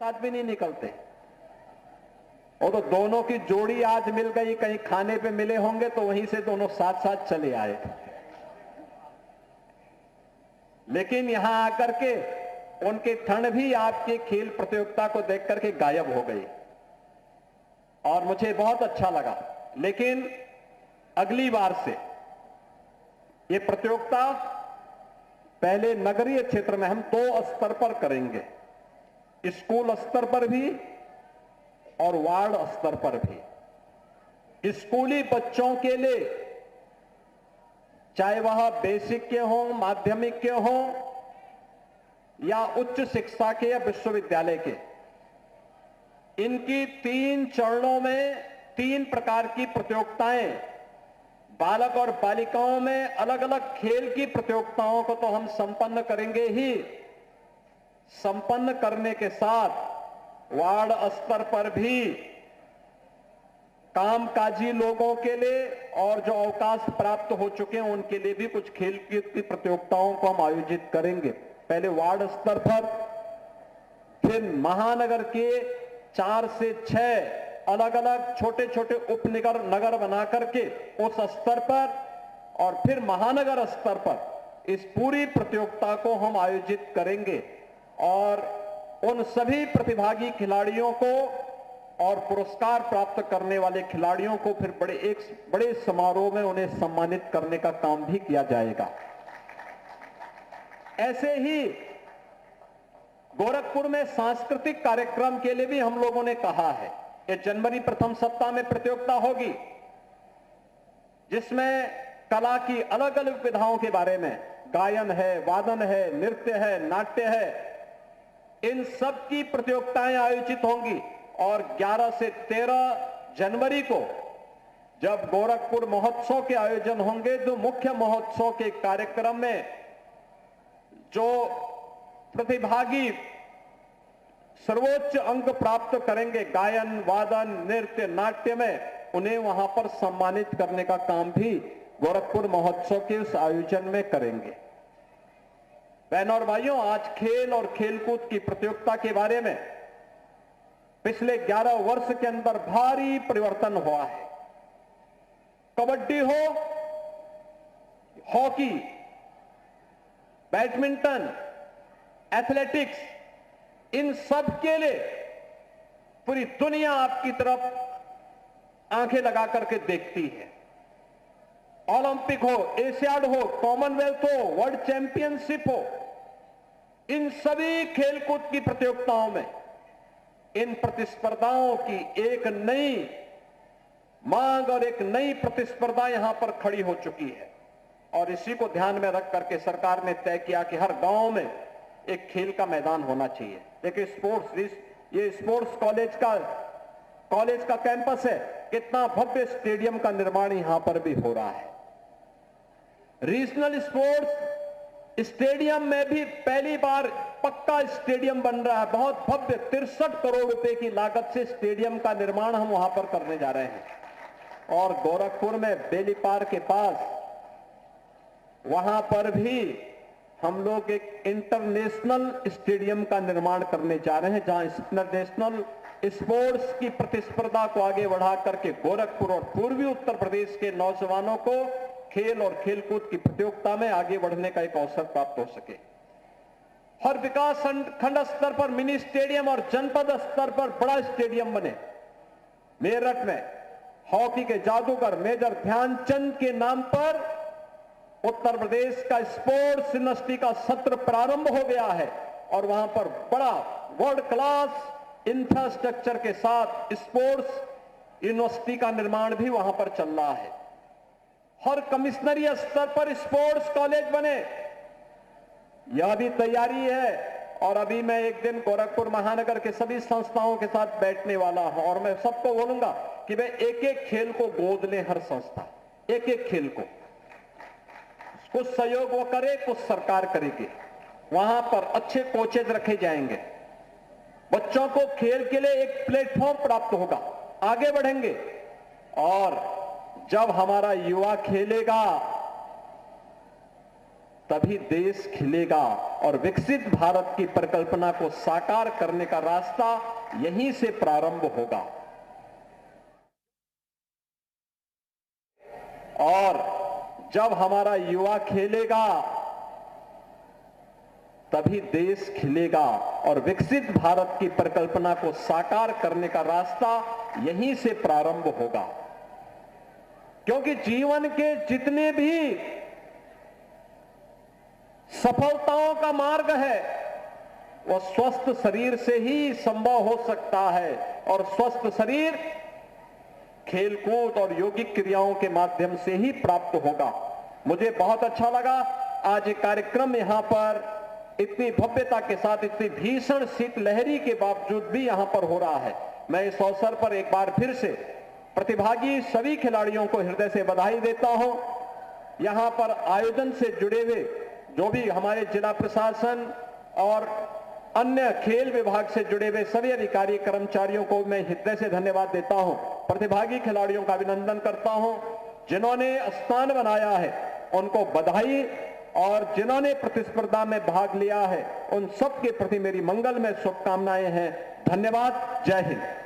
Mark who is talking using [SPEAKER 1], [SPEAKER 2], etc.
[SPEAKER 1] साथ भी नहीं निकलते। वो तो दोनों की जोड़ी आज मिल गई, कहीं खाने पे मिले होंगे तो वहीं से दोनों साथ साथ चले आए। लेकिन यहां आकर के उनकी ठंड भी आपकी खेल प्रतियोगिता को देख करके गायब हो गई और मुझे बहुत अच्छा लगा। लेकिन अगली बार से ये प्रतियोगिता पहले नगरीय क्षेत्र में हम 2 स्तर पर करेंगे, स्कूल स्तर पर भी और वार्ड स्तर पर भी। स्कूली बच्चों के लिए, चाहे वह बेसिक के हों, माध्यमिक के हों या उच्च शिक्षा के या विश्वविद्यालय के, इनकी 3 चरणों में 3 प्रकार की प्रतियोगिताएं, बालक और बालिकाओं में अलग अलग खेल की प्रतियोगिताओं को तो हम संपन्न करेंगे ही, संपन्न करने के साथ वार्ड स्तर पर भी कामकाजी लोगों के लिए और जो अवकाश प्राप्त हो चुके हैं उनके लिए भी कुछ खेल की प्रतियोगिताओं को हम आयोजित करेंगे। पहले वार्ड स्तर पर, फिर महानगर के 4 से 6 अलग अलग छोटे छोटे उपनगर बना करके उस स्तर पर, और फिर महानगर स्तर पर इस पूरी प्रतियोगिता को हम आयोजित करेंगे और उन सभी प्रतिभागी खिलाड़ियों को और पुरस्कार प्राप्त करने वाले खिलाड़ियों को फिर बड़े समारोह में उन्हें सम्मानित करने का काम भी किया जाएगा। ऐसे ही गोरखपुर में सांस्कृतिक कार्यक्रम के लिए भी हम लोगों ने कहा है कि जनवरी प्रथम सप्ताह में प्रतियोगिता होगी, जिसमें कला की अलग अलग विधाओं के बारे में, गायन है, वादन है, नृत्य है, नाट्य है, इन सब की प्रतियोगिताएं आयोजित होंगी। और 11 से 13 जनवरी को जब गोरखपुर महोत्सव के आयोजन होंगे, तो मुख्य महोत्सव के कार्यक्रम में जो प्रतिभागी सर्वोच्च अंक प्राप्त करेंगे गायन, वादन, नृत्य, नाट्य में, उन्हें वहां पर सम्मानित करने का काम भी गोरखपुर महोत्सव के उस आयोजन में करेंगे। बहनों और भाइयों, आज खेल और खेलकूद की प्रतियोगिता के बारे में पिछले 11 वर्ष के अंदर भारी परिवर्तन हुआ है। कबड्डी हो, हॉकी, बैडमिंटन, एथलेटिक्स, इन सब के लिए पूरी दुनिया आपकी तरफ आंखें लगा करके देखती है। ओलंपिक हो, एशियाड हो, कॉमनवेल्थ हो, वर्ल्ड चैंपियनशिप हो, इन सभी खेलकूद की प्रतियोगिताओं में इन प्रतिस्पर्धाओं की एक नई मांग और एक नई प्रतिस्पर्धा यहां पर खड़ी हो चुकी है। और इसी को ध्यान में रख करके सरकार ने तय किया कि हर गांव में एक खेल का मैदान होना चाहिए। देखिए, ये स्पोर्ट्स कॉलेज का कैंपस है, कितना भव्य स्टेडियम का निर्माण यहां पर भी हो रहा है। रीजनल स्पोर्ट्स स्टेडियम में भी पहली बार पक्का स्टेडियम बन रहा है, बहुत भव्य 63 करोड़ रुपए की लागत से स्टेडियम का निर्माण हम वहां पर करने जा रहे हैं। और गोरखपुर में बेलीपार के पास, वहां पर भी हम लोग एक इंटरनेशनल स्टेडियम का निर्माण करने जा रहे हैं, जहां इंटरनेशनल स्पोर्ट्स की प्रतिस्पर्धा को आगे बढ़ा करके गोरखपुर और पूर्वी उत्तर प्रदेश के नौजवानों को खेल और खेलकूद की प्रतियोगिता में आगे बढ़ने का एक अवसर प्राप्त हो सके। हर विकास खंड स्तर पर मिनी स्टेडियम और जनपद स्तर पर बड़ा स्टेडियम बने। मेरठ में हॉकी के जादूगर मेजर ध्यानचंद के नाम पर उत्तर प्रदेश का स्पोर्ट्स यूनिवर्सिटी का सत्र प्रारंभ हो गया है और वहां पर बड़ा वर्ल्ड क्लास इंफ्रास्ट्रक्चर के साथ स्पोर्ट्स यूनिवर्सिटी का निर्माण भी वहां पर चल रहा है। हर कमिश्नरी स्तर पर स्पोर्ट्स कॉलेज बने, यह भी तैयारी है। और अभी मैं एक दिन गोरखपुर महानगर के सभी संस्थाओं के साथ बैठने वाला हूं और मैं सबको बोलूंगा कि वे एक एक खेल को गोद लें, हर संस्था एक एक खेल को। कुछ सहयोग वो करे, कुछ सरकार करेगी। वहां पर अच्छे कोचेज रखे जाएंगे, बच्चों को खेल के लिए एक प्लेटफॉर्म प्राप्त होगा, आगे बढ़ेंगे। और जब हमारा युवा खेलेगा तभी देश खिलेगा और विकसित भारत की परिकल्पना को साकार करने का रास्ता यहीं से प्रारंभ होगा। और जब हमारा युवा खेलेगा तभी देश खिलेगा और विकसित भारत की परिकल्पना को साकार करने का रास्ता यहीं से प्रारंभ होगा। क्योंकि जीवन के जितने भी सफलताओं का मार्ग है वह स्वस्थ शरीर से ही संभव हो सकता है, और स्वस्थ शरीर खेलकूद और योगिक क्रियाओं के माध्यम से ही प्राप्त होगा। मुझे बहुत अच्छा लगा आज ये कार्यक्रम यहां पर इतनी भव्यता के साथ, इतनी भीषण शीतलहरी के बावजूद भी यहां पर हो रहा है। मैं इस अवसर पर एक बार फिर से प्रतिभागी सभी खिलाड़ियों को हृदय से बधाई देता हूं। यहां पर आयोजन से जुड़े हुए जो भी हमारे जिला प्रशासन और अन्य खेल विभाग से जुड़े हुए सभी अधिकारी कर्मचारियों को मैं हृदय से धन्यवाद देता हूं। प्रतिभागी खिलाड़ियों का अभिनंदन करता हूं। जिन्होंने स्थान बनाया है उनको बधाई, और जिन्होंने प्रतिस्पर्धा में भाग लिया है उन सब के प्रति मेरी मंगलमय शुभकामनाएं हैं। धन्यवाद। जय हिंद।